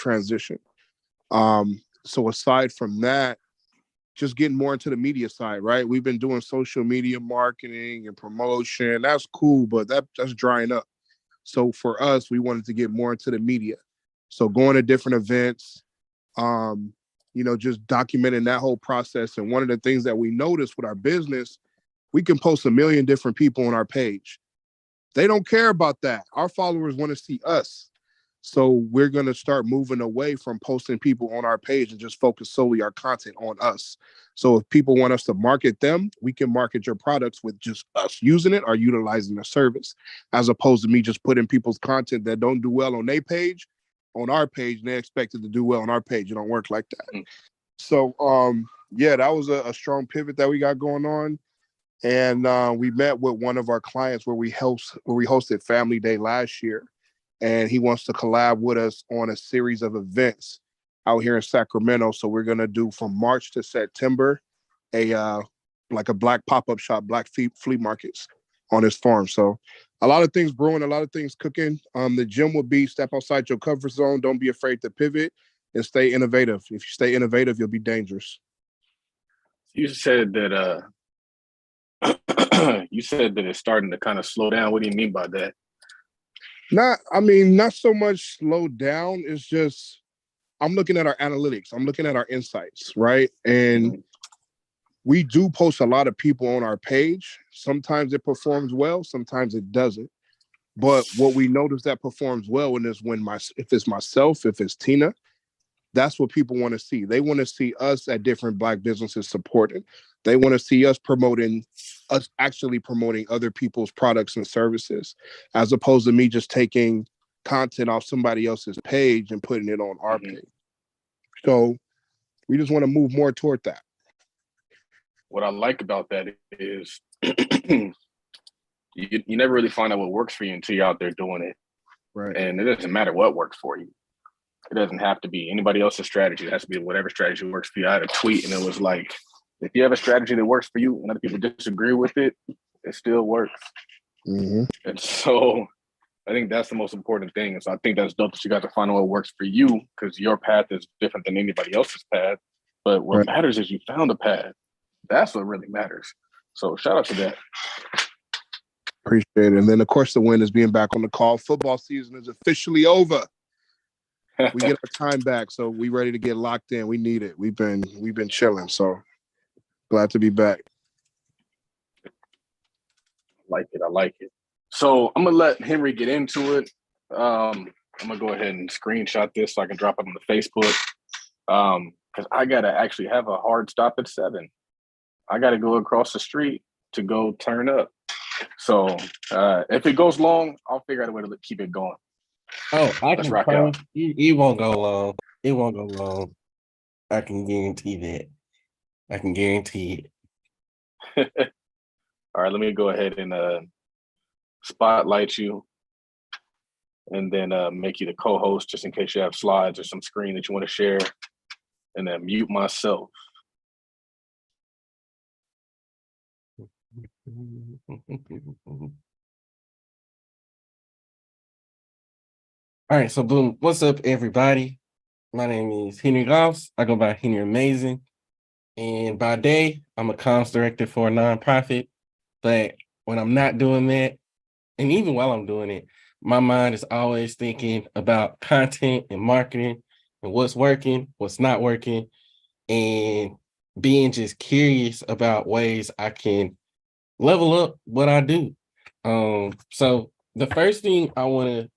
transition. So aside from that, just getting more into the media side, right? We've been doing social media marketing and promotion. That's cool, but that's drying up. So for us, we wanted to get more into the media. So going to different events, just documenting that whole process. And one of the things that we noticed with our business, we can post 1 million different people on our page. They don't care about that. Our followers want to see us. So we're going to start moving away from posting people on our page and just focus solely our content on us. So if people want us to market them, we can market your products with just us using it or utilizing the service, as opposed to me just putting people's content that don't do well on their page on our page, and they expect it to do well on our page. It don't work like that. So, that was a strong pivot that we got going on. And we met with one of our clients where we hosted Family Day last year. And he wants to collab with us on a series of events out here in Sacramento. So we're going to do from March to September a black pop-up shop, black flea markets on his farm. So a lot of things brewing, a lot of things cooking. The gym would be step outside your comfort zone. Don't be afraid to pivot and stay innovative. If you stay innovative, you'll be dangerous. You said that it's starting to kind of slow down. What do you mean by that? Not so much slow down. It's just, I'm looking at our analytics. I'm looking at our insights, right? And we do post a lot of people on our page. Sometimes it performs well, sometimes it doesn't. But what we notice that performs well is if it's myself, if it's Tina, that's what people want to see. They want to see us at different Black businesses supported. They want to see us actually promoting other people's products and services, as opposed to me just taking content off somebody else's page and putting it on our page. So we just want to move more toward that. What I like about that is you never really find out what works for you until you're out there doing it. Right. And it doesn't matter what works for you. It doesn't have to be anybody else's strategy. It has to be whatever strategy works for you. I had a tweet and it was like, if you have a strategy that works for you and other people disagree with it, it still works. Mm-hmm. And so I think that's the most important thing. And so I think that's dope that you got to find out what works for you, because your path is different than anybody else's path. But what matters is you found a path. That's what really matters. So shout out to that. Appreciate it. And then, of course, the win is being back on the call. Football season is officially over. We get our time back, so we ready to get locked in. We need it. We've been chilling, so glad to be back. I like it. So I'm gonna let Henry get into it. I'm gonna go ahead and screenshot this so I can drop it on the Facebook. Because I gotta actually have a hard stop at 7. I gotta go across the street to go turn up. So if it goes long, I'll figure out a way to keep it going. Oh, I can promise it won't go long. It won't go long. I can guarantee that. I can guarantee it. All right, let me go ahead and spotlight you and then make you the co-host just in case you have slides or some screen that you want to share, and then mute myself. All right, so boom. What's up, everybody? My name is Henry Goffs. I go by Henry Amazing. And by day, I'm a comms director for a nonprofit. But when I'm not doing that, and even while I'm doing it, my mind is always thinking about content and marketing and what's working, what's not working, and being just curious about ways I can level up what I do. So the first thing I want to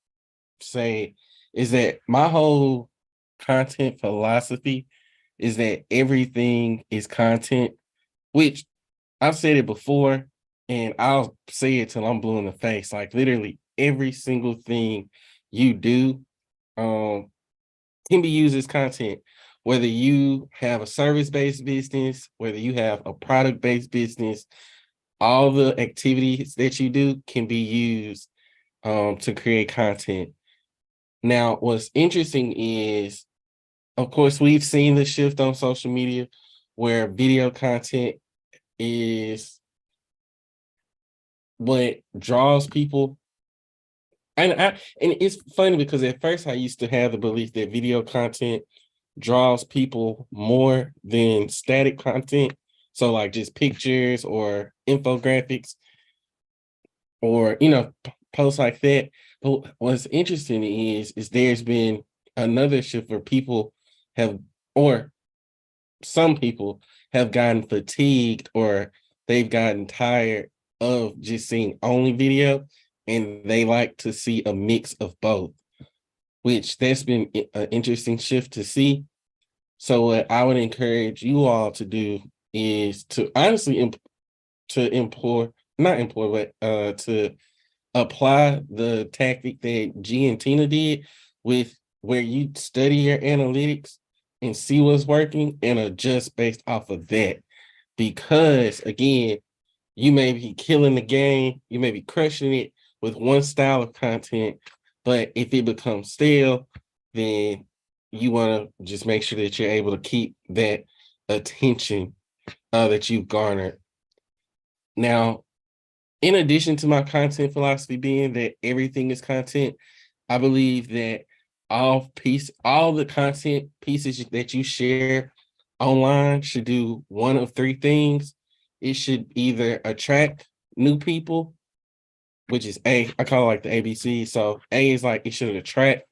say is that my whole content philosophy is that everything is content, which I've said it before and I'll say it till I'm blue in the face. Like literally every single thing you do can be used as content, whether you have a service-based business, whether you have a product-based business. All the activities that you do can be used to create content. Now, what's interesting is, of course, we've seen the shift on social media where video content is what draws people and it's funny because at first I used to have the belief that video content draws people more than static content. So like just pictures or infographics or posts like that. But what's interesting is there's been another shift where people have, or some people have gotten fatigued or they've gotten tired of just seeing only video, and they like to see a mix of both, which that's been an interesting shift to see. So what I would encourage you all to do is to honestly to employ, not employ, but to apply the tactic that G and Tina did, with where you study your analytics and see what's working and adjust based off of that. Because again, you may be killing the game, you may be crushing it with one style of content, but if it becomes stale, then you want to just make sure that you're able to keep that attention that you've garnered. Now, in addition to my content philosophy being that everything is content, I believe that all the content pieces that you share online should do one of three things. It should either attract new people, which is A, I call it like the ABC. So A is like it should attract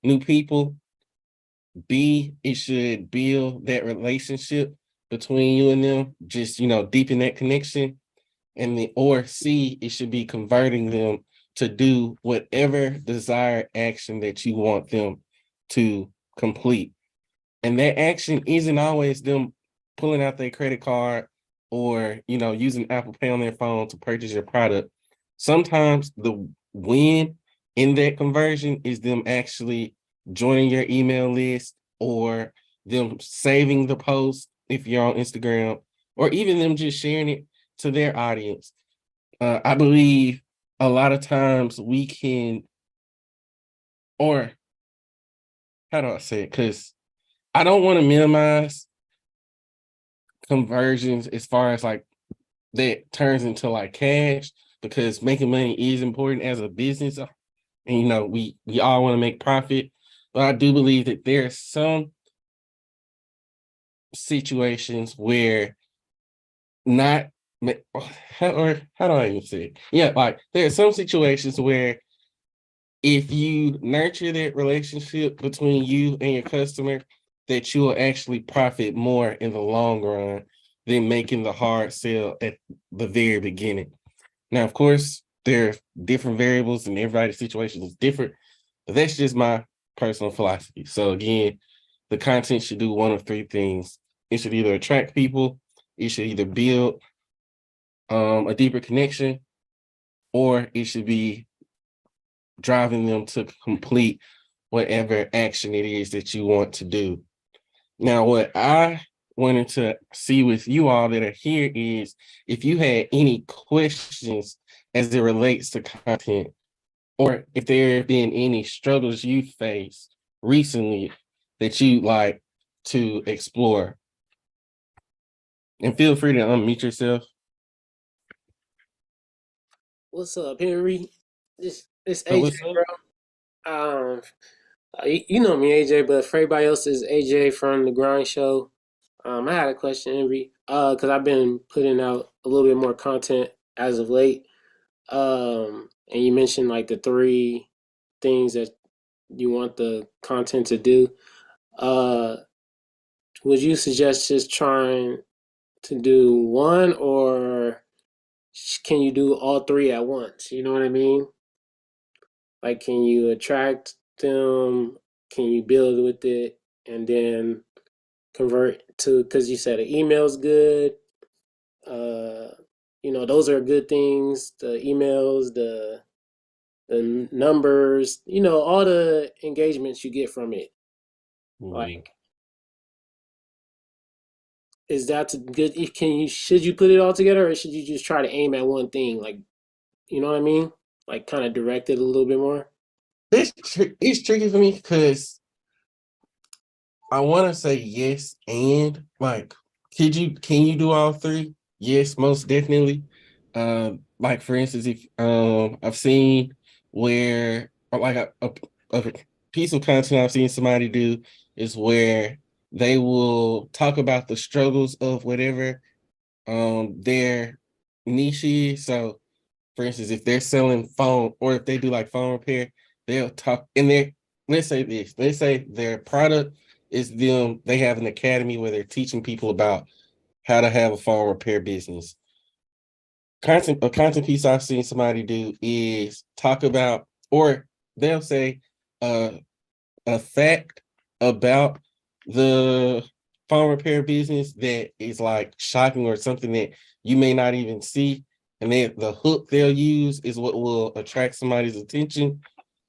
new people. B, it should build that relationship between you and them, just deepen that connection. And the or C, it should be converting them to do whatever desired action that you want them to complete. And that action isn't always them pulling out their credit card or using Apple Pay on their phone to purchase your product. Sometimes the win in that conversion is them actually joining your email list, or them saving the post if you're on Instagram, or even them just sharing it to their audience. I believe a lot of times we can, or how do I say it? Because I don't want to minimize conversions as far as like that turns into like cash, because making money is important as a business. And we all want to make profit. But I do believe that there are some situations where not how do I even say it? Yeah, like there are some situations where if you nurture that relationship between you and your customer, that you will actually profit more in the long run than making the hard sell at the very beginning. Now, of course, there are different variables and everybody's situation is different, but that's just my personal philosophy. So again, the content should do one of three things. It should either attract people, it should either build a deeper connection, or it should be driving them to complete whatever action it is that you want to do. Now, what I wanted to see with you all that are here is if you had any questions as it relates to content, or if there have been any struggles you faced recently that you'd like to explore. And feel free to unmute yourself. What's up, Henry? It's Oh, AJ, what's up? bro. You know me, AJ, but for everybody else, is AJ from the Grind Show. I had a question, Henry, because I've been putting out a little bit more content as of late. And you mentioned like the three things that you want the content to do. Would you suggest just trying to do one, or can you do all three at once? You know what I mean? Like, can you attract them? Can you build with it and then convert to? Because you said the email's good. Uh, those are good things. The emails, the numbers, all the engagements you get from it. Like, is that good? Should you put it all together, or should you just try to aim at one thing? Like, you know what I mean? Like, kind of direct it a little bit more. It's tricky for me because I want to say yes, and like, can you do all three? Yes, most definitely. Like for instance, if I've seen where like a piece of content I've seen somebody do is where they will talk about the struggles of whatever their niche is. So for instance, if they're selling phone or if they do like phone repair, they'll talk in their, let's say this, let's say their product is them, they have an academy where they're teaching people about how to have a phone repair business. A content piece I've seen somebody do is talk about, or they'll say uh, a fact about the phone repair business that is like shocking or something that you may not even see. And then the hook they'll use is what will attract somebody's attention.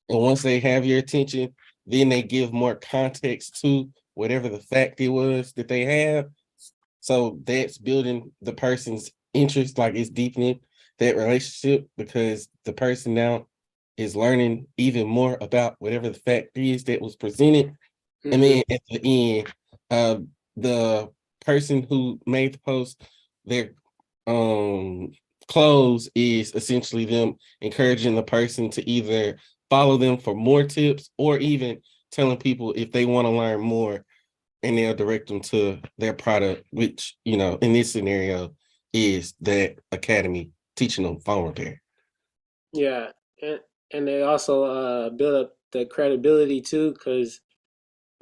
And once they have your attention, then they give more context to whatever the fact it was that they have. So that's building the person's interest, like it's deepening that relationship because the person now is learning even more about whatever the fact is that was presented. And then at the end, the person who made the post, their close is essentially them encouraging the person to either follow them for more tips or even telling people if they want to learn more and they'll direct them to their product, which, you know, in this scenario is that academy teaching them phone repair. Yeah, and they also build up the credibility too, because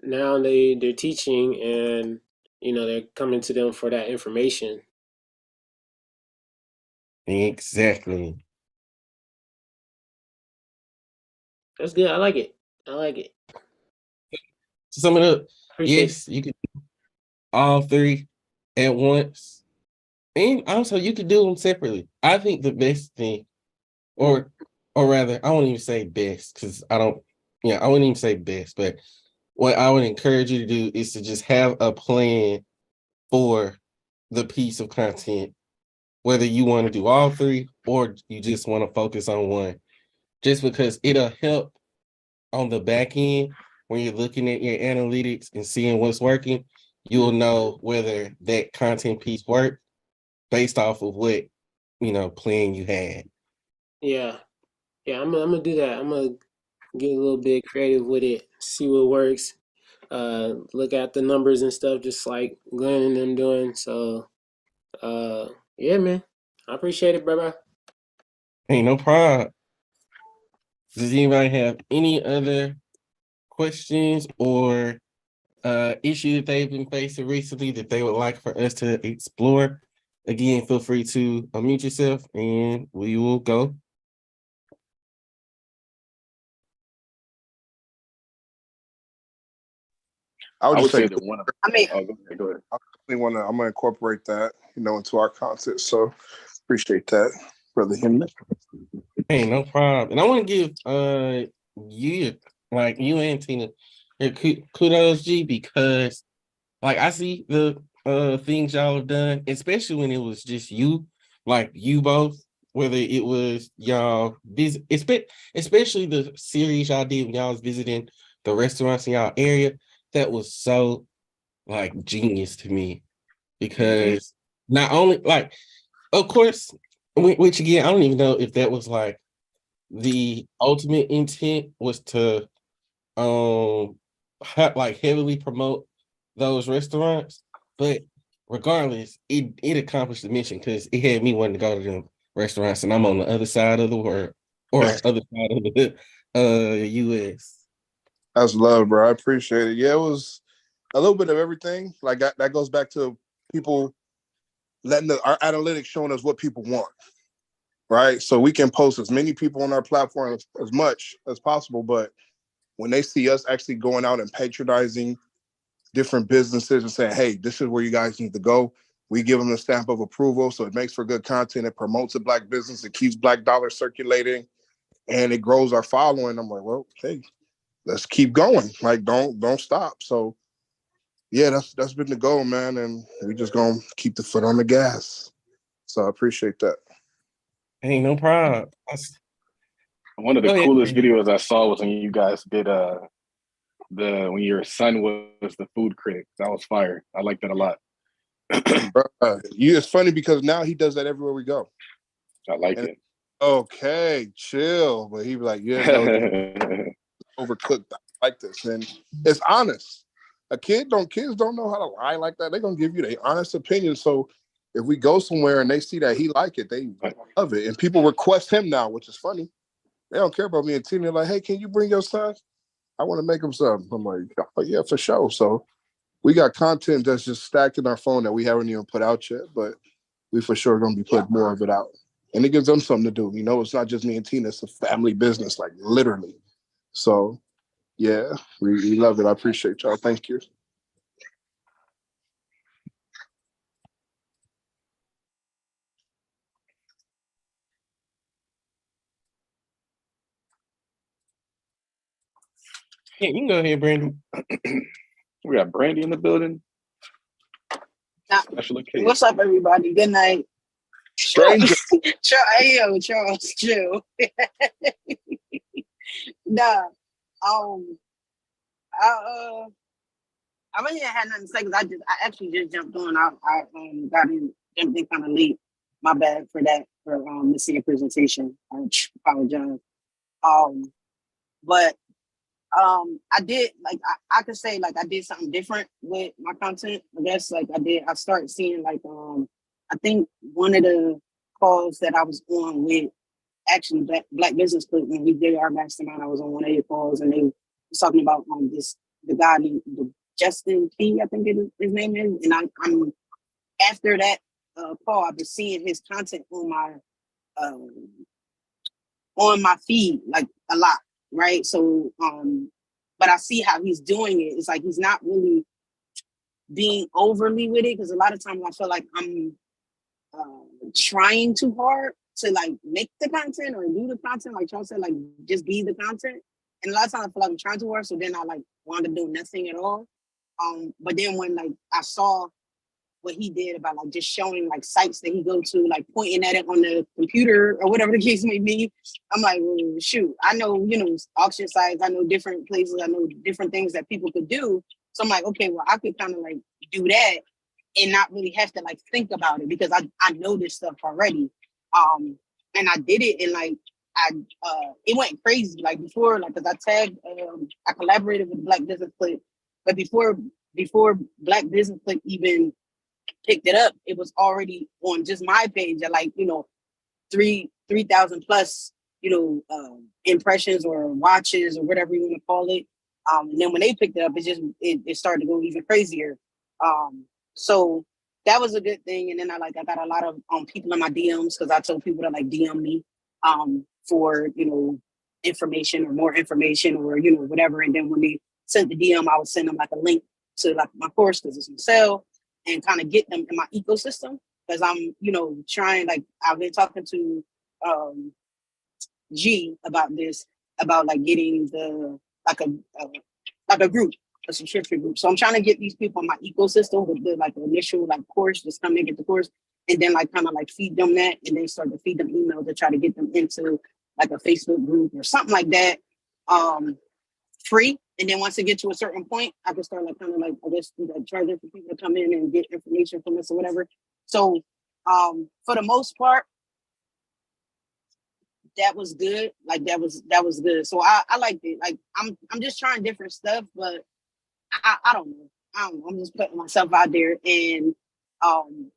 now they're teaching and they're coming to them for that information. Exactly. That's good. I like it. I like it. To sum it up, Appreciate it. yes, you can do all three at once. And also you could do them separately. I think the best thing, or rather, I won't even say best because I wouldn't even say best, but what I would encourage you to do is to just have a plan for the piece of content, whether you want to do all three or you just want to focus on one, just because it'll help on the back end when you're looking at your analytics and seeing what's working. You'll know whether that content piece worked based off of what plan you had. Yeah, yeah. I'm gonna do that. I'm gonna get a little bit creative with it, see what works. Look at the numbers and stuff, just like Glenn and them doing. So, yeah, man. I appreciate it, brother. Hey, no problem. Does anybody have any other questions or issue that they've been facing recently that they would like for us to explore? Again, feel free to unmute yourself and we will go. I would I just would say say that one of go ahead. I'm gonna incorporate that, into our content. So appreciate that, Brother Henry. Hey, no problem. And I want to give you and Tina your kudos, G, because like I see the things y'all have done, especially when it was just you, like you both, whether it was y'all visit, especially the series y'all did when y'all was visiting the restaurants in y'all area, that was so like genius to me because not only like, of course, which again, I don't even know if that was like the ultimate intent was to like heavily promote those restaurants, but regardless, it accomplished the mission because it had me wanting to go to them restaurants, and I'm on the other side of the world or other side of the US. That's love, bro. I appreciate it. Yeah, it was a little bit of everything. Like that goes back to people letting our analytics showing us what people want, right? So we can post as many people on our platform as much as possible, but when they see us actually going out and patronizing different businesses and saying, hey, this is where you guys need to go, we give them the stamp of approval. So it makes for good content. It promotes a Black business. It keeps Black dollars circulating and it grows our following. I'm like, well, hey, let's keep going. Like, don't stop. So yeah, that's been the goal, man. And we just gonna keep the foot on the gas. So I appreciate that. Ain't no problem. One of the Go ahead. coolest videos I saw was when you guys did when your son was the food critic. That was fire. I like that a lot. It's funny because now he does that everywhere we go. I like And it. okay, chill. But he be like, yeah, no, overcooked. I like this. And it's honest. Kids don't know how to lie like that. They're gonna give you their honest opinion. So if we go somewhere and they see that he like it, they love it. And people request him now, which is funny. They don't care about me and Tina. They're like, hey, can you bring your son? I want to make him something. I'm like, oh, yeah, for sure. So we got content that's just stacked in our phone that we haven't even put out yet, but we for sure gonna be putting more of it out. And it gives them something to do. You know, it's not just me and Tina, it's a family business, like literally. So yeah, we love it. I appreciate y'all. Thank you. Yeah, you can go ahead, Brandon. We got Brandy in the building. Nah, Special occasion. what's up, everybody? Good night. Stranger. Hey, yo, Charles, chill. Nah, I really ain't had nothing to say because I actually just jumped on. I got in, jumped in kind of late. My bad for that, for missing your presentation. I apologize. But I did like I could say like I did something different with my content. I guess like I started seeing like I think one of the calls that I was on with actually Black Business Club when we did our mastermind. I was on one of your calls and they was talking about the guy named Justin P. I think his name is, and I'm after that call I've been seeing his content on my feed like a lot, right? So but I see how he's doing it. It's like he's not really being overly with it because a lot of times I feel like I'm trying too hard to like make the content or do the content, like Charles said, like just be the content. And a lot of times I feel like I'm trying too hard, so then I like want to do nothing at all. But then when like I saw what he did about like just showing like sites that he go to, like pointing at it on the computer or whatever the case may be, I'm like, well, shoot, I know, auction sites, I know different places, I know different things that people could do. So I'm like, okay, well, I could kind of like do that and not really have to like think about it because I know this stuff already. And I did it and like it went crazy. Like before, like because I tagged, I collaborated with Black Business Click, but before Black Business Click even picked it up, it was already on just my page at like 3,000 plus impressions or watches or whatever you want to call it. And then when they picked it up, it started to go even crazier. So that was a good thing. And then I got a lot of people in my DMs because I told people to like DM me for information or more information or whatever. And then when they sent the DM, I would send them like a link to like my course because it's on sale and kind of get them in my ecosystem because I'm trying, like I've been talking to G about this, about like getting the like a group, a subscription group. So I'm trying to get these people in my ecosystem with the like initial like course, just come and get the course, and then like kind of like feed them that, and then start to feed them emails to try to get them into like a Facebook group or something like that, free. And then once it gets to a certain point, I can start like kind of like I guess like charging for people to come in and get information from us or whatever. So for the most part, that was good. Like that was good. So I liked it. Like I'm just trying different stuff, but I don't know. I'm just putting myself out there, and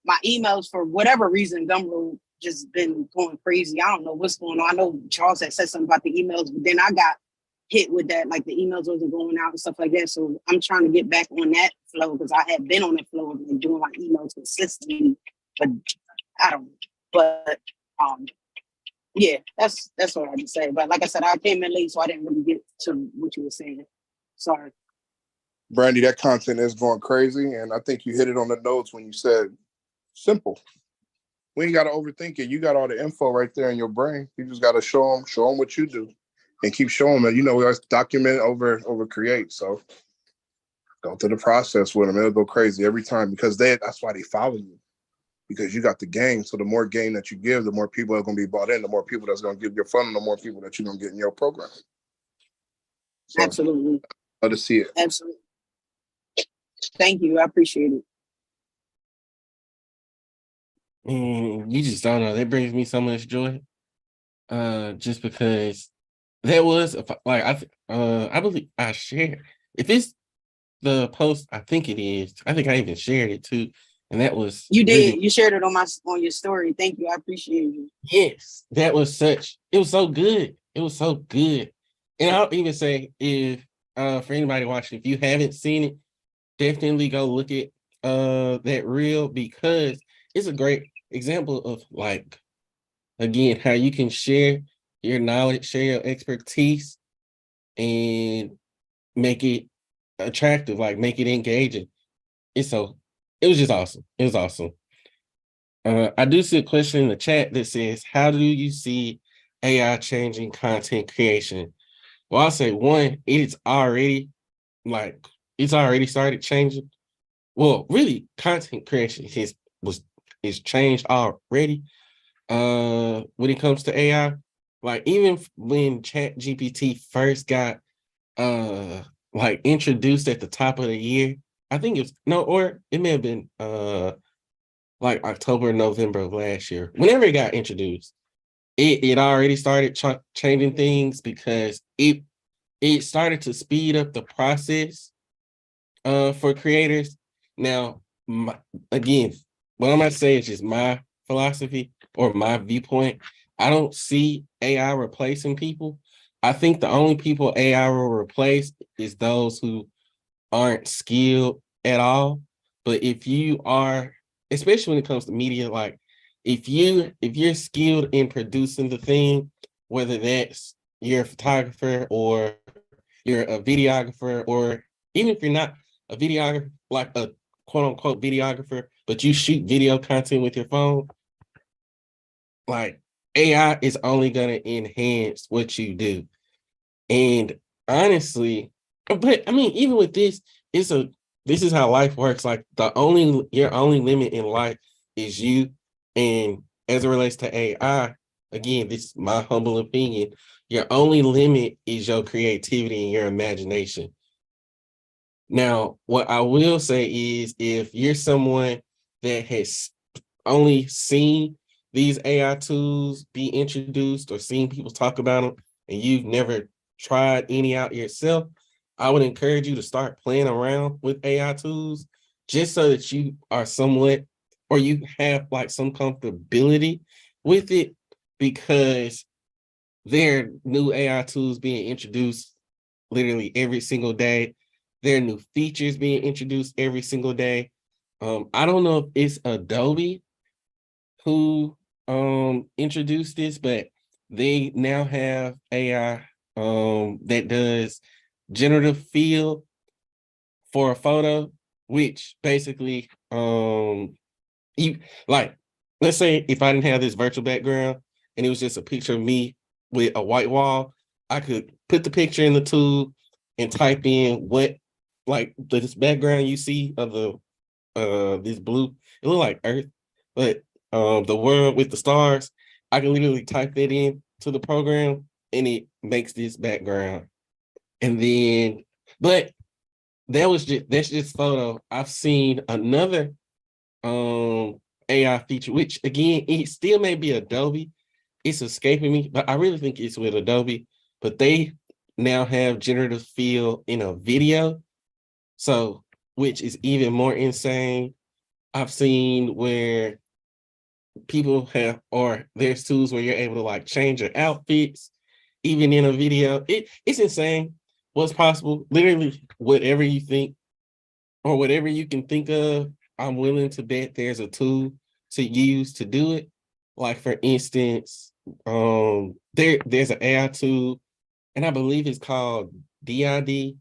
my emails for whatever reason, Gumroad just been going crazy. I don't know what's going on. I know Charles had said something about the emails, but then I got hit with that, like the emails wasn't going out and stuff like that. So I'm trying to get back on that flow because I had been on that flow of like doing my emails consistently, but I don't know. But yeah, that's what I had to say. But like I said, I came in late, so I didn't really get to what you were saying. Sorry. Brandy, that content is going crazy. And I think you hit it on the notes when you said simple. We ain't got to overthink it. You got all the info right there in your brain. You just got to show them what you do and keep showing them. We always document over create. So go through the process with them. It'll go crazy every time because that's why they follow you, because you got the game. So the more game that you give, the more people are going to be bought in, the more people that's going to give your fund, the more people that you're going to get in your program. So, absolutely. Love to see it. Absolutely. Thank you. I appreciate it. And you just don't know. That brings me so much joy. just because that was like I believe I shared if it's the post, I think it is. I think I even shared it too. And that was You really, did. You shared it on your story. Thank you. I appreciate you. yes, that was it was so good. It was so good. And I'll even say if for anybody watching, if you haven't seen it, definitely go look at that reel because it's a great example of like again how you can share your knowledge, share your expertise, and make it attractive, like make it engaging. It was just awesome. It was awesome. I do see a question in the chat that says, how do you see AI changing content creation? Well, I'll say one, like it's already started changing. Well, really, content creation is changed already. When it comes to AI, like even when Chat GPT first got like introduced at the top of the year, I think it was no, or it may have been like October, November of last year. Whenever it got introduced, it already started changing things because it started to speed up the process for creators. Now, again, what I'm gonna say is just my philosophy or my viewpoint. I don't see AI replacing people. I think the only people AI will replace is those who aren't skilled at all. But if you are, especially when it comes to media, like if you're skilled in producing the thing, whether that's you're a photographer or you're a videographer, or even if you're not a videographer, like a quote unquote videographer, but you shoot video content with your phone, like AI is only gonna enhance what you do. And honestly, but I mean, even with this, this is how life works. Like your only limit in life is you. And as it relates to AI, again, this is my humble opinion. Your only limit is your creativity and your imagination. Now, what I will say is if you're someone that has only seen these AI tools be introduced or seen people talk about them, and you've never tried any out yourself, I would encourage you to start playing around with AI tools just so that you are somewhat, or you have like some comfortability with it, because there are new AI tools being introduced literally every single day. There are new features being introduced every single day. I don't know if it's Adobe who introduced this, but they now have AI that does generative fill for a photo, which basically you like, let's say if I didn't have this virtual background and it was just a picture of me with a white wall, I could put the picture in the tool and type in what, like this background you see of the this blue, it looked like Earth, but the world with the stars, I can literally type that in to the program and it makes this background. And then, but that's just photo. I've seen another AI feature, which again, it still may be Adobe. It's escaping me, but I really think it's with Adobe. But they now have generative fill in a video. So, which is even more insane. I've seen where people have, or there's tools where you're able to like change your outfits, even in a video. It's insane what's possible. Literally, whatever you think or whatever you can think of, I'm willing to bet there's a tool to use to do it. Like for instance, there's an AI tool, and I believe it's called DID.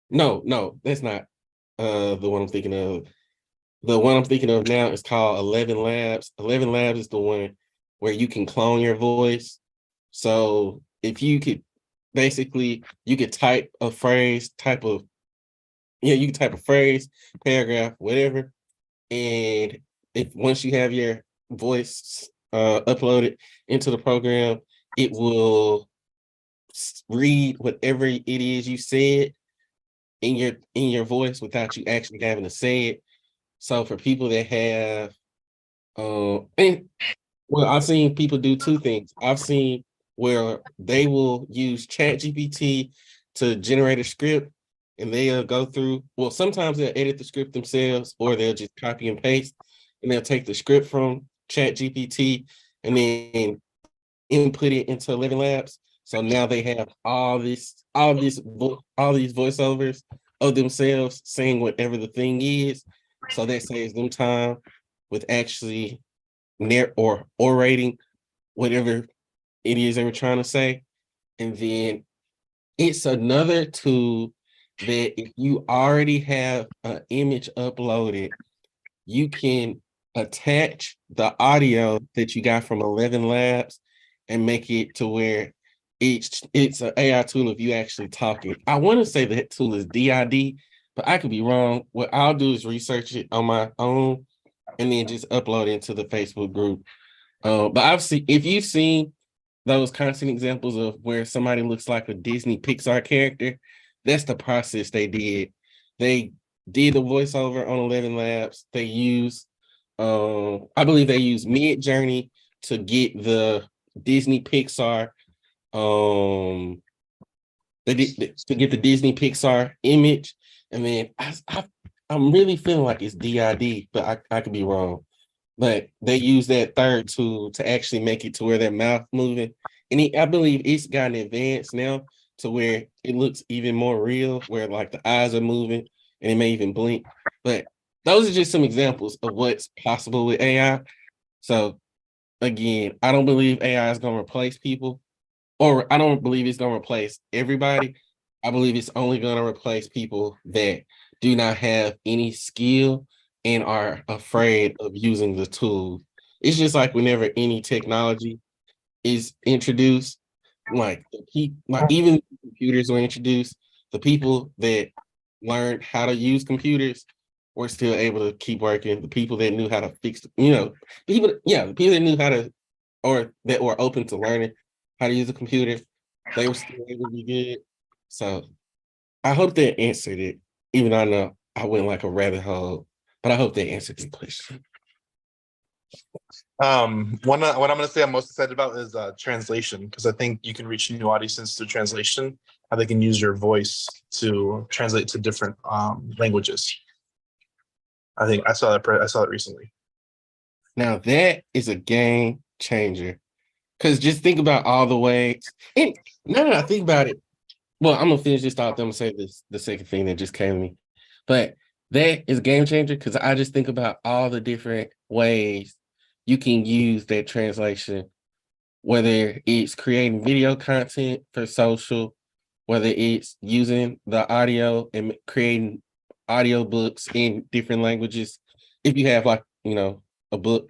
No, that's not the one I'm thinking of. The one I'm thinking of now is called 11 Labs. 11 Labs is the one where you can clone your voice. So if you could basically, you could type a phrase, you can type a phrase, paragraph, whatever. And if once you have your voice uploaded into the program, it will read whatever it is you said in your voice without you actually having to say it. So for people that have and well, I've seen people do two things. I've seen where they will use ChatGPT to generate a script, and they'll go through. Well, sometimes they'll edit the script themselves, or they'll just copy and paste, and they'll take the script from ChatGPT and then input it into 11 Labs. So now they have all these voiceovers of themselves saying whatever the thing is. So that saves them time with actually or orating whatever it is they were trying to say. And then it's another tool that if you already have an image uploaded, you can attach the audio that you got from 11 Labs and make it to where it's an AI tool if you actually talking. I want to say that tool is DID, but I could be wrong. What I'll do is research it on my own and then just upload it into the Facebook group. But I've seen, if you've seen those constant examples of where somebody looks like a Disney Pixar character, that's the process they did. They did the voiceover on 11 Labs. They use, I believe they use Mid Journey to get the Disney Pixar, they did to get the Disney Pixar image, and then I'm really feeling like it's DID, but I could be wrong. But they use that third tool to actually make it to where their mouth moving, and I believe it's gotten advanced now to where it looks even more real, where like the eyes are moving and it may even blink. But those are just some examples of what's possible with AI. So again, I don't believe AI is going to replace people, or I don't believe it's going to replace everybody. I believe it's only going to replace people that do not have any skill and are afraid of using the tool. It's just like whenever any technology is introduced, like even computers were introduced, the people that learned how to use computers were still able to keep working. The people that knew how to fix, the people that knew how to, or that were open to learning how to use a computer, they were still able to be good. So I hope that answered it, even though I know I went like a rabbit hole, but I hope that answered the question. What I'm going to say I'm most excited about is translation, because I think you can reach new audiences through translation, how they can use your voice to translate to different languages. I think I saw that recently. Now that is a game changer, because just think about all the ways. And now that I think about it, well, I'm gonna finish this thought. Then I'm gonna say the second thing that just came to me, but that is a game changer because I just think about all the different ways you can use that translation, whether it's creating video content for social, whether it's using the audio and creating audio books in different languages. If you have like, a book,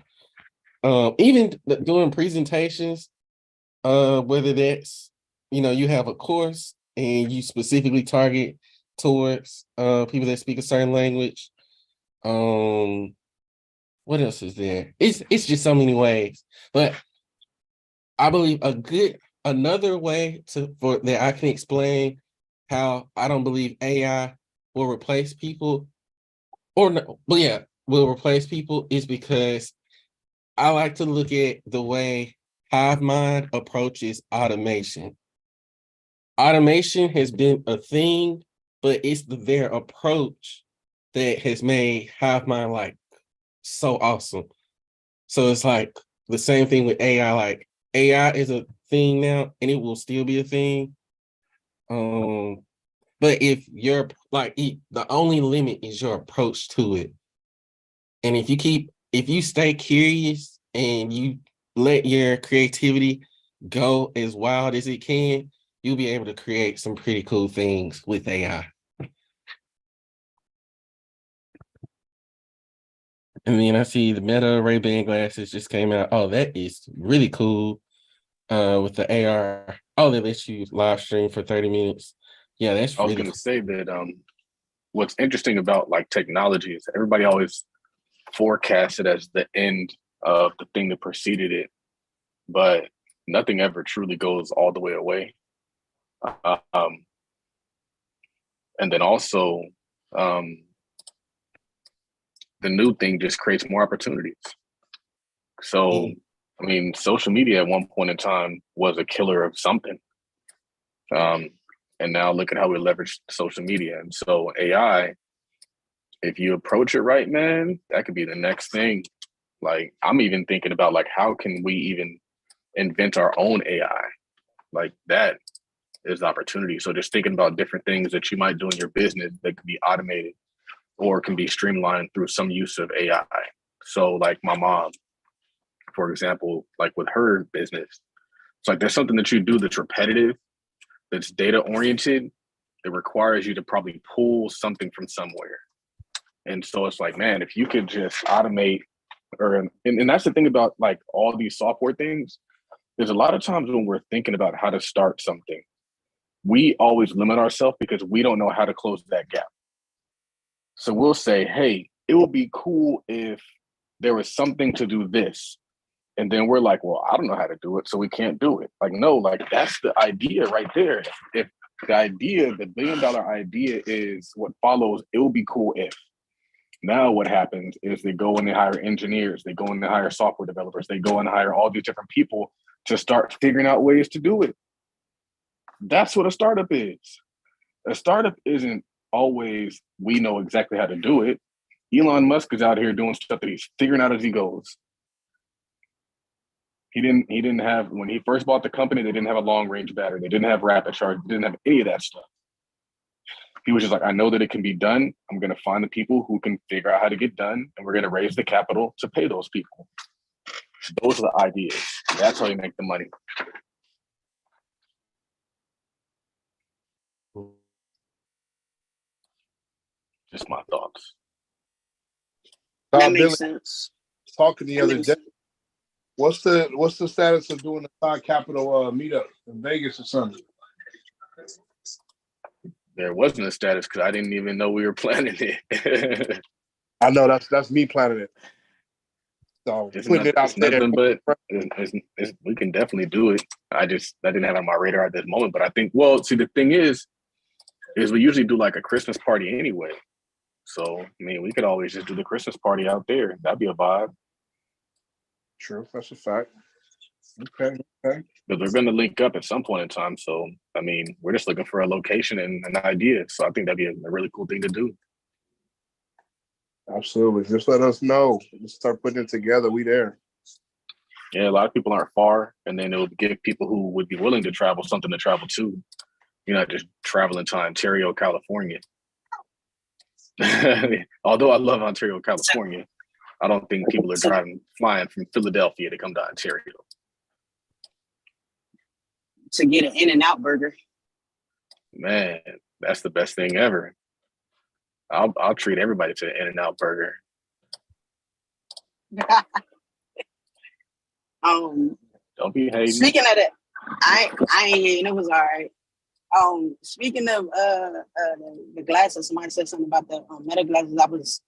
even doing presentations, whether that's, you have a course and you specifically target towards people that speak a certain language. What else is there? It's just so many ways. But I believe another way for that I can explain how I don't believe AI will replace people, or no, but yeah, will replace people, is because I like to look at the way HiveMind approaches automation. Automation has been a thing, but it's their approach that has made HiveMind like so awesome. So it's like the same thing with AI. Like AI is a thing now, and it will still be a thing. But if you're the only limit is your approach to it, and if you stay curious and you let your creativity go as wild as it can, you'll be able to create some pretty cool things with AI. And then I see the Meta Ray-Ban glasses just came out. Oh, that is really cool. With the AR. Oh, they let you live stream for 30 minutes. Yeah, that's I was really going to say that what's interesting about like technology is everybody always forecasts it as the end of the thing that preceded it, but nothing ever truly goes all the way away. And then also, the new thing just creates more opportunities. So I mean, social media at one point in time was a killer of something. And now look at how we leverage social media. And so AI, if you approach it right, man, that could be the next thing. Like, I'm even thinking about like, how can we even invent our own AI? Like, that is opportunity. So just thinking about different things that you might do in your business that could be automated or can be streamlined through some use of AI. So like my mom, for example, like with her business, it's like there's something that you do that's repetitive, that's data oriented, that requires you to probably pull something from somewhere. And so it's like, man, if you could just automate, and that's the thing about like all these software things, there's a lot of times when we're thinking about how to start something, we always limit ourselves because we don't know how to close that gap. So we'll say, hey, it would be cool if there was something to do this. And then we're like, well, I don't know how to do it, so we can't do it. Like, no, like that's the idea right there. If the idea, the $1 billion idea is what follows, it will be cool if. Now what happens is they go and they hire engineers, they go and they hire software developers, they go and hire all these different people to start figuring out ways to do it. That's what a startup is. A startup isn't always, we know exactly how to do it. Elon Musk is out here doing stuff that he's figuring out as he goes. He didn't have, when he first bought the company, they didn't have a long range battery. They didn't have rapid charge. They didn't have any of that stuff. He was just like, I know that it can be done. I'm going to find the people who can figure out how to get done. And we're going to raise the capital to pay those people. Those are the ideas. That's how you make the money. Just my thoughts. That makes sense. Talking the other day. What's the status of doing the Thought Capital meetup in Vegas or something? There wasn't a status because I didn't even know we were planning it. I know that's me planning it. So putting it out there. Nothing but we can definitely do it. I didn't have it on my radar at this moment. But I think, well, see, the thing is we usually do like a Christmas party anyway. So I mean, we could always just do the Christmas party out there. That'd be a vibe. True, that's a fact. Okay. But they're going to link up at some point in time. So, I mean, we're just looking for a location and an idea. So I think that'd be a really cool thing to do. Absolutely. Just let us know. Just start putting it together. We there. Yeah, a lot of people aren't far. And then it'll give people who would be willing to travel something to travel to. You're not just traveling to Ontario, California. Although I love Ontario, California, I don't think people are flying from Philadelphia to come to Ontario. To get an In-N-Out burger. Man, that's the best thing ever. I'll treat everybody to an In-N-Out burger. Don't be hating. Speaking of that, I ain't hating. It was all right. Speaking of the glasses, somebody said something about the Meta glasses. I was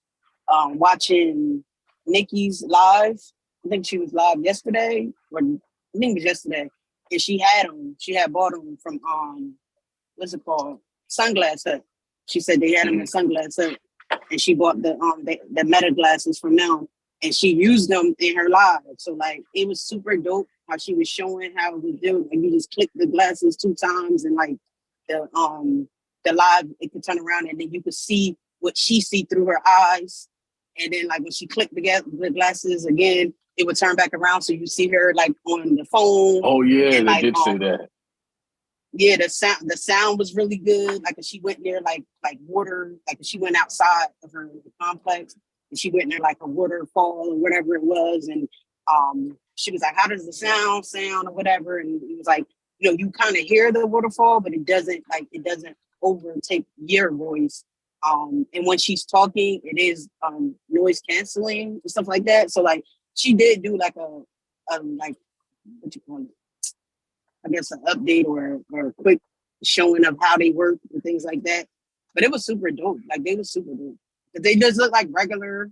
watching Nikki's live. I think she was live yesterday, or I think it was yesterday, and she had them. She had bought them from what's it called? Sunglass Hut. She said they had them in Sunglass Hut, and she bought the Meta glasses from them, and she used them in her live. So like it was super dope how she was showing how it was doing. Like you just click the glasses 2 times, and like the live, it could turn around, and then you could see what she see through her eyes. And then like when she clicked the glasses again, it would turn back around. So you see her like on the phone. Oh yeah, and, they did say that. Yeah, the sound was really good. Like if she went there like water, like if she went outside of her complex and she went there like a waterfall or whatever it was. And she was like, how does the sound or whatever? And it was like, you know, you kind of hear the waterfall, but it doesn't overtake your voice. And when she's talking, it is noise canceling and stuff like that. So like she did do like a like what you call it? I guess an update or a quick showing of how they work and things like that. But it was super dope. Like they were super dope. But they just look like regular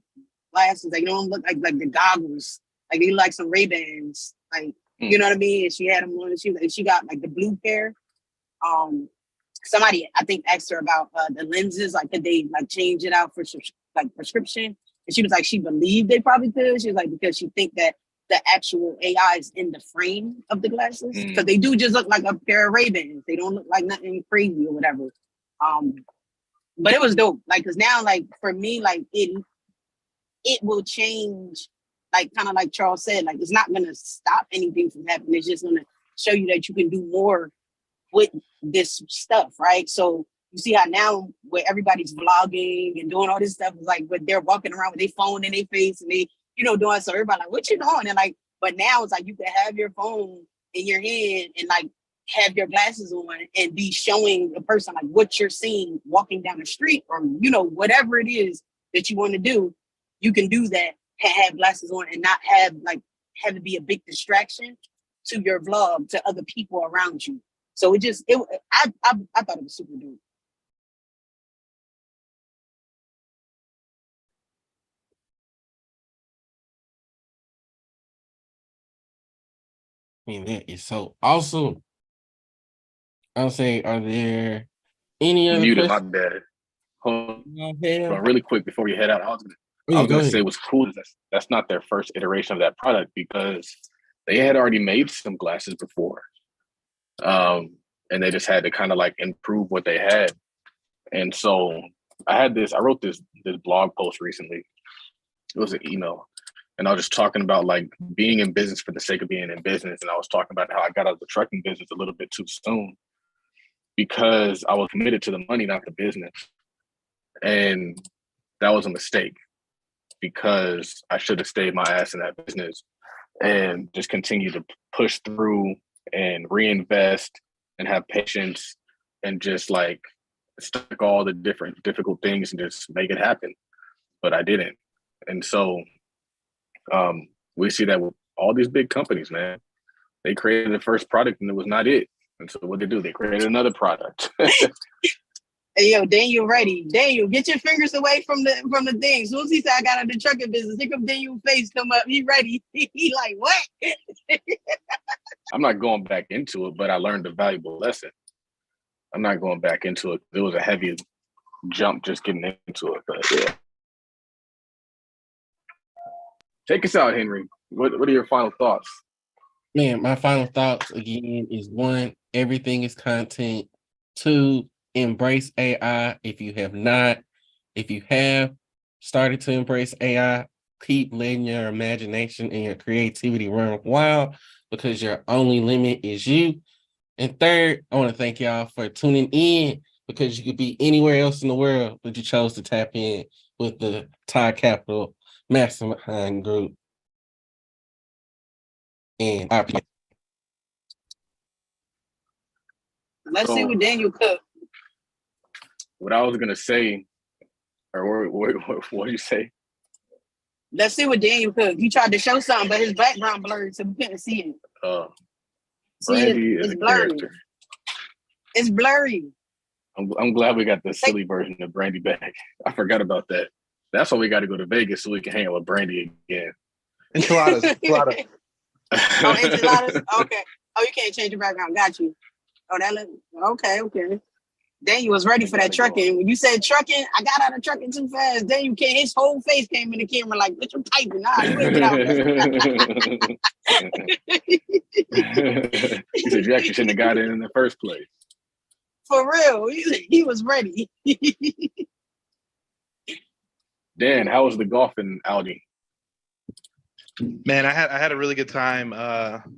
glasses. They don't look like the goggles. Like they look like some Ray-Bans. Like you know what I mean? And she had them on. She got like the blue pair. Somebody I think asked her about the lenses. Like could they like change it out for like prescription? And she was like she believed they probably could. She was like because she think that the actual AIs in the frame of the glasses, because they do just look like a pair of Ray-Bans. They don't look like nothing crazy or whatever. But it was dope. Like, cause now, like for me, like it will change. Like kind of like Charles said, like it's not gonna stop anything from happening. It's just gonna show you that you can do more with this stuff, right? So you see how now where everybody's vlogging and doing all this stuff is like, but they're walking around with their phone in their face and they, doing so. Everybody like, what you doing? And like, but now it's like you can have your phone in your hand and like have your glasses on and be showing the person like what you're seeing walking down the street or whatever it is that you want to do. You can do that and have glasses on and not have it be a big distraction to your vlog, to other people around you. So I thought it was super dope. I mean, that is so awesome. I'll say, are there any other Muted, my questions? bad. Hold Go on, really quick before we head out. I was gonna say what's cool is that's not their first iteration of that product because they had already made some glasses before. And they just had to kind of like improve what they had. And so I wrote this blog post recently. It was an email. And I was just talking about like being in business for the sake of being in business. And I was talking about how I got out of the trucking business a little bit too soon because I was committed to the money, not the business. And that was a mistake because I should have stayed my ass in that business and just continue to push through and reinvest and have patience and just like stuck all the different difficult things and just make it happen. But I didn't. And so we see that with all these big companies, man. They created the first product and it was not it. And so what they do, they created another product. Hey, yo, Daniel ready. Daniel, get your fingers away from the thing. As soon as he said I got out of the trucking business, here come Daniel's face come up. He ready. He like, what? I'm not going back into it, but I learned a valuable lesson. I'm not going back into it. It was a heavy jump just getting into it. But yeah. Take us out, Henry. What are your final thoughts? Man, my final thoughts again is 1, everything is content. 2, embrace AI. If you have started to embrace AI, keep letting your imagination and your creativity run wild because your only limit is you. And 3rd, I want to thank y'all for tuning in because you could be anywhere else in the world, but you chose to tap in with the Thai Capital Mastermind group. And Let's see what Daniel cooked. What I was gonna say, or what do you say? Let's see what Daniel cooked. He tried to show something, but his background blurred, so we couldn't see it. Brandy is a blurry. character. It's blurry. I'm glad we got the silly version of Brandy back. I forgot about that. That's why we got to go to Vegas so we can hang out with Brandy again. Enchiladas. Oh, enchiladas? Okay. Oh, you can't change your background. Got you. Oh, okay. Daniel was ready for that trucking. When you said trucking, I got out of trucking too fast. Daniel came, his whole face came in the camera like, what you typing? Nah, you ain't get out. He said you actually shouldn't have got in the first place. For real. He was ready. Dan, how was the golfing outing? Man, I had a really good time.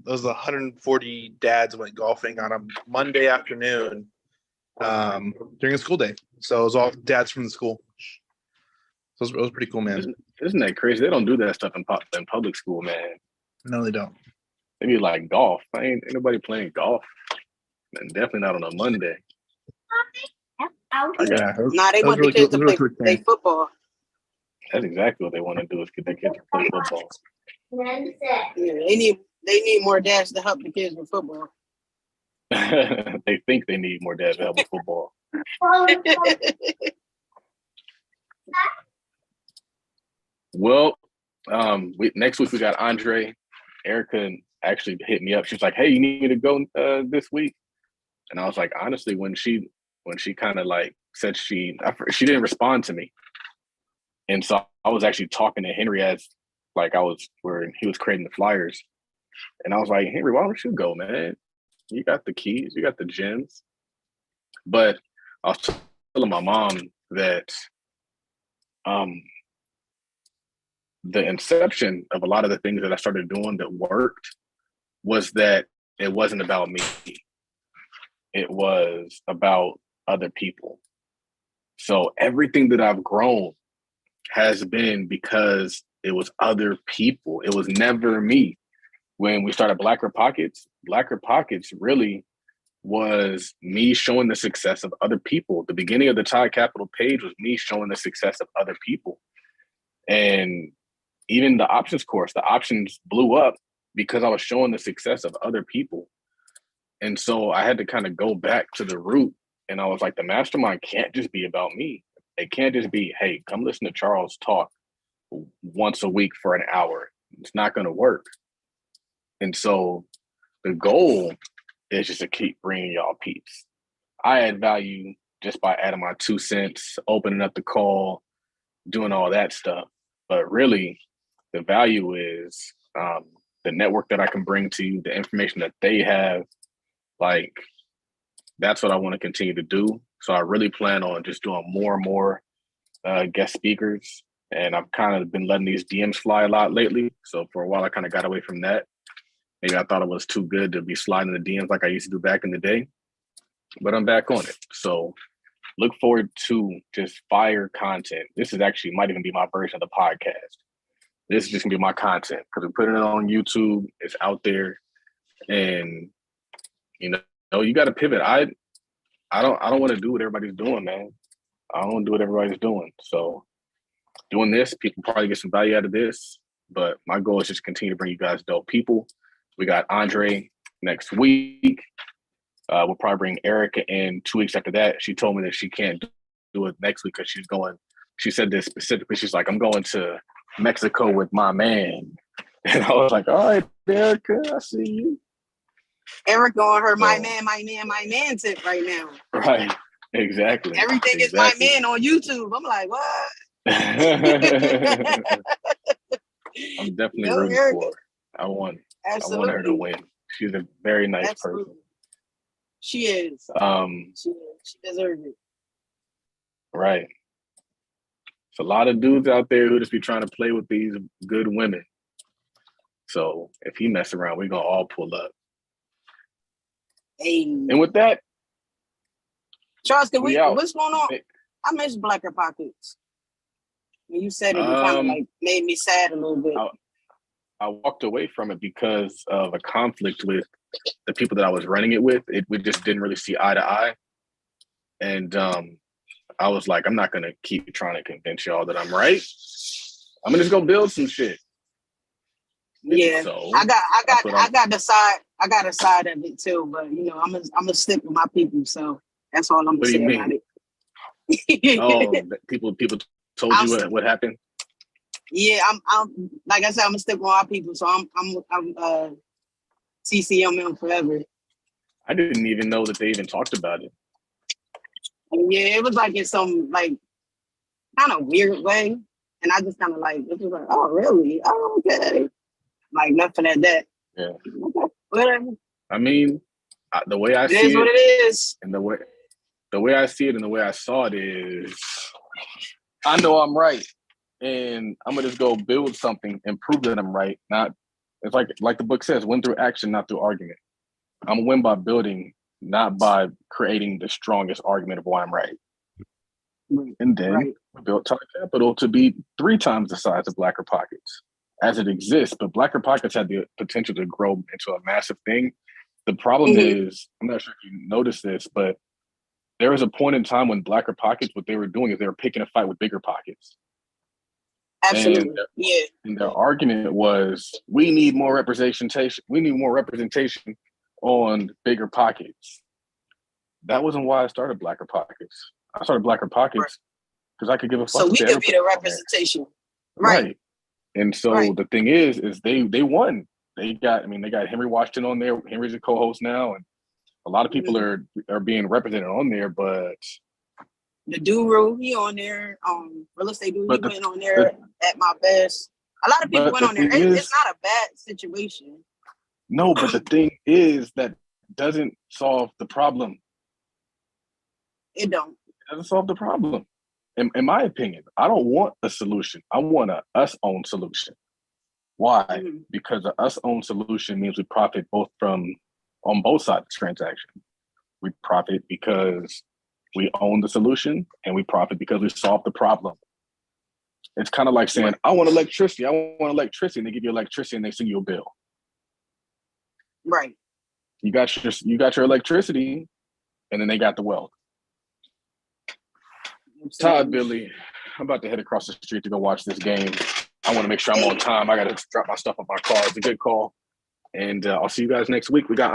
Those 140 dads went golfing on a Monday afternoon during a school day. So it was all dads from the school. So it was pretty cool, man. Isn't that crazy? They don't do that stuff in public school, man. No, they don't. They be like golf. Ain't nobody playing golf. And definitely not on a Monday. Yeah, They want the kids to play football. That's exactly what they want to do is get their kids to play football. Yeah, they need more dads to help the kids with football. They think they need more dads to help with football. Well, next week we got Andre. Erica actually hit me up. She was like, "Hey, you need me to go this week?" And I was like, honestly, when she kind of like said she didn't respond to me, and so I was actually talking to Henry as like I was where he was creating the flyers. And I was like, Henry, why don't you go, man? You got the keys, you got the gems. But I was telling my mom that the inception of a lot of the things that I started doing that worked was that it wasn't about me. It was about other people. So everything that I've grown has been because it was other people. It was never me. When we started Blacker Pockets really was me showing the success of other people. The beginning of the Tide Capital page was me showing the success of other people. And even the options course, the options blew up because I was showing the success of other people. And so I had to kind of go back to the root. And I was like, the mastermind can't just be about me. It can't just be, hey, come listen to Charles talk once a week for an hour. It's not going to work. And so the goal is just to keep bringing y'all peeps. I add value just by adding my 2 cents, opening up the call, doing all that stuff. But really, the value is the network that I can bring to you, the information that they have. Like, that's what I want to continue to do. So I really plan on just doing more and more guest speakers. And I've kind of been letting these DMs fly a lot lately. So for a while, I kind of got away from that. Maybe I thought it was too good to be sliding the DMs like I used to do back in the day. But I'm back on it. So look forward to just fire content. This is actually might even be my version of the podcast. This is just gonna be my content because we're putting it on YouTube. It's out there, and you know, you got to pivot. I don't want to do what everybody's doing, man. I don't want to do what everybody's doing. So doing this, people probably get some value out of this. But my goal is just to continue to bring you guys dope people. We got Andre next week. We'll probably bring Erica in 2 weeks after that. She told me that she can't do it next week because she's going. She said this specifically. She's like, I'm going to Mexico with my man. And I was like, all right, Erica, I see you. Erica on her my man tip right now. Right. Exactly. Everything is my man on YouTube. I'm like, what? I'm definitely rooting for her. I want her to win. She's a very nice person. She is. She deserves it. Right. It's a lot of dudes out there who just be trying to play with these good women. So if he mess around, we're gonna all pull up. Hey. And with that, Charles, what's going on? I miss Blacker Pockets. When you said it, it kind of like made me sad a little bit. I walked away from it because of a conflict with the people that I was running it with. We just didn't really see eye to eye. And I was like, I'm not going to keep trying to convince y'all that I'm right. I'm going to just go build some shit. Yeah, so, I got a side of it too, but you know, I'm gonna stick with my people, so that's all I'm gonna say about it. Oh, people told you what happened? Yeah, I'm like I said, I'm gonna stick with my people, so I'm CCMM forever. I didn't even know that they even talked about it. Yeah, it was like in some like kind of weird way, and I just kind of like it was like, oh really? Oh okay. Like nothing at that. Yeah. Okay, whatever. I mean, the way I see it is what it is, and the way I see it and the way I saw it is, I know I'm right, and I'm gonna just go build something and prove that I'm right. Not it's like the book says, win through action, not through argument. I'm gonna win by building, not by creating the strongest argument of why I'm right. And then we built Tide Capital to be 3 times the size of Blacker Pockets as it exists, but Blacker Pockets had the potential to grow into a massive thing. The problem is, I'm not sure if you noticed this, but there was a point in time when Blacker Pockets, what they were doing is they were picking a fight with Bigger Pockets. Absolutely, And their argument was, we need more representation. We need more representation on Bigger Pockets. That wasn't why I started Blacker Pockets. I started Blacker Pockets because I could give a fuck. So we could be the representation, right? And so the thing is they won. They got Henry Washington on there. Henry's a co-host now, and a lot of people are being represented on there. But the Duru, he on there. Real estate dude, he went on there at my best. A lot of people But went the on there. thing It's is, not a bad situation. no, but the thing is that doesn't solve the problem. It don't. It doesn't solve the problem. In my opinion, I don't want a solution. I want a us-owned solution. Why? Mhm. Because a us-owned solution means we profit on both sides of the transaction. We profit because we own the solution, and we profit because we solve the problem. It's kind of like saying, I want electricity, and they give you electricity and they send you a bill. Right. You got your electricity, and then they got the wealth. Todd, Billy, I'm about to head across the street to go watch this game. I want to make sure I'm on time. I got to drop my stuff off my car. It's a good call. And I'll see you guys next week. We got